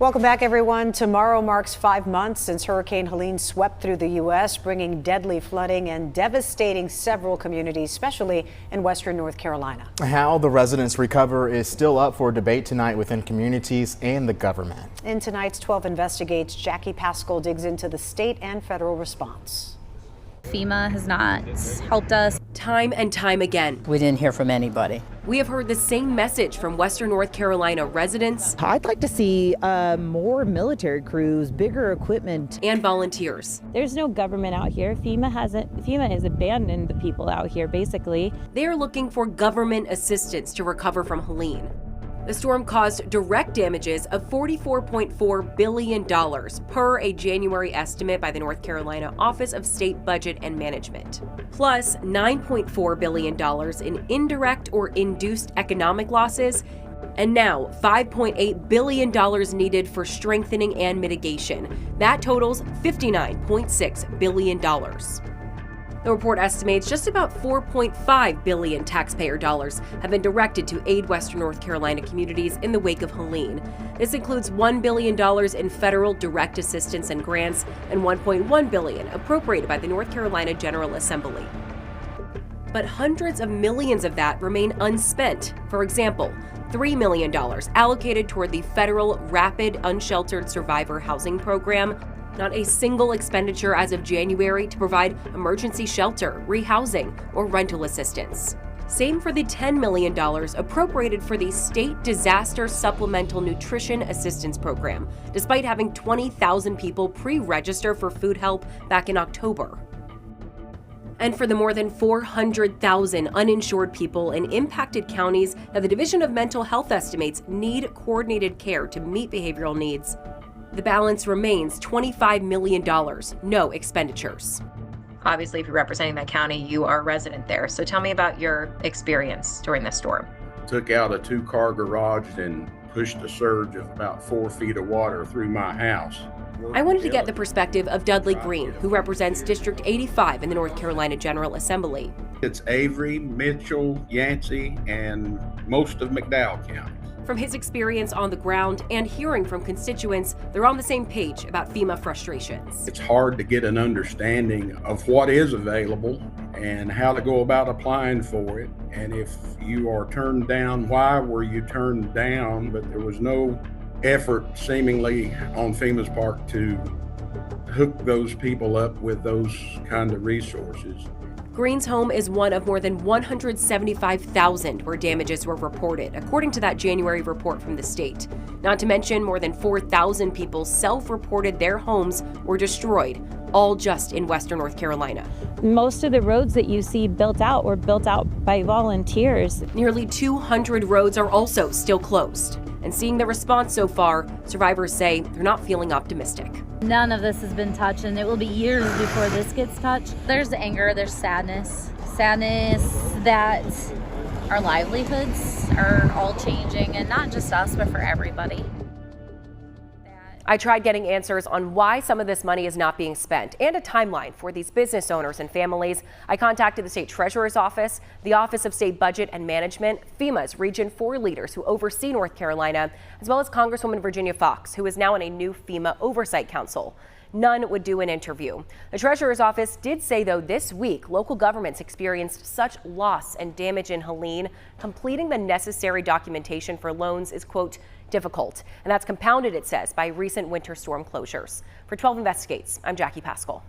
Welcome back, everyone. Tomorrow marks 5 months since Hurricane Helene swept through the U.S., bringing deadly flooding and devastating several communities, especially in western North Carolina. How the residents recover is still up for debate tonight within communities and the government. In tonight's 12 Investigates, Jackie Paschal digs into the state and federal response. FEMA has not helped us. Time and time again, we didn't hear from anybody. We have heard the same message from Western North Carolina residents. I'd like to see more military crews, bigger equipment, and volunteers. There's no government out here. FEMA has abandoned the people out here, basically. They are looking for government assistance to recover from Helene. The storm caused direct damages of $44.4 billion per a January estimate by the North Carolina Office of State Budget and Management, plus $9.4 billion in indirect or induced economic losses, and now $5.8 billion needed for strengthening and mitigation. That totals $59.6 billion. The report estimates just about $4.5 billion taxpayer dollars have been directed to aid Western North Carolina communities in the wake of Helene. This includes $1 billion in federal direct assistance and grants and $1.1 billion appropriated by the North Carolina General Assembly. But hundreds of millions of that remain unspent. For example, $3 million allocated toward the federal Rapid Unsheltered Survivor Housing Program. Not a single expenditure as of January to provide emergency shelter, rehousing, or rental assistance. Same for the $10 million appropriated for the State Disaster Supplemental Nutrition Assistance Program, despite having 20,000 people pre-register for food help back in October. And for the more than 400,000 uninsured people in impacted counties that the Division of Mental Health estimates need coordinated care to meet behavioral needs, the balance remains $25 million, no expenditures. Obviously, if you're representing that county, you are a resident there. So tell me about your experience during this storm. Took out a 2-car garage and pushed a surge of about 4 feet of water through my house. I wanted to get the perspective of Dudley Green, who represents District 85 in the North Carolina General Assembly. It's Avery, Mitchell, Yancey, and most of McDowell County. From his experience on the ground and hearing from constituents, they're on the same page about FEMA frustrations. It's hard to get an understanding of what is available and how to go about applying for it. And if you are turned down, why were you turned down? But there was no effort seemingly on FEMA's part to hook those people up with those kind of resources. Green's home is one of more than 175,000 where damages were reported, according to that January report from the state. Not to mention, more than 4,000 people self-reported their homes were destroyed, all just in Western North Carolina. Most of the roads that you see built out were built out by volunteers. Nearly 200 roads are also still closed. And seeing the response so far, survivors say they're not feeling optimistic. None of this has been touched, and it will be years before this gets touched. There's anger, there's sadness that our livelihoods are all changing, and not just us, but for everybody. I tried getting answers on why some of this money is not being spent and a timeline for these business owners and families. I contacted the state treasurer's office, the Office of State Budget and Management, FEMA's Region 4 leaders who oversee North Carolina, as well as Congresswoman Virginia Foxx, who is now in a new FEMA Oversight Council. None would do an interview. The treasurer's office did say, though, this week local governments experienced such loss and damage in Helene, completing the necessary documentation for loans is, quote, difficult. And that's compounded, it says, by recent winter storm closures. For 12 Investigates, I'm Jackie Paschal.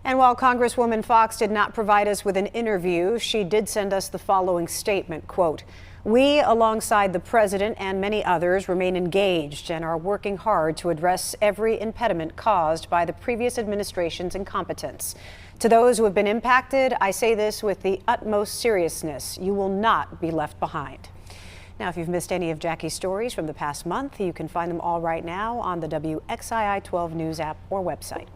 And while Congresswoman Foxx did not provide us with an interview, she did send us the following statement, quote, "We, alongside the president and many others, remain engaged and are working hard to address every impediment caused by the previous administration's incompetence. To those who have been impacted, I say this with the utmost seriousness. You will not be left behind." Now, if you've missed any of Jackie's stories from the past month, you can find them all right now on the WXII 12 News app or website.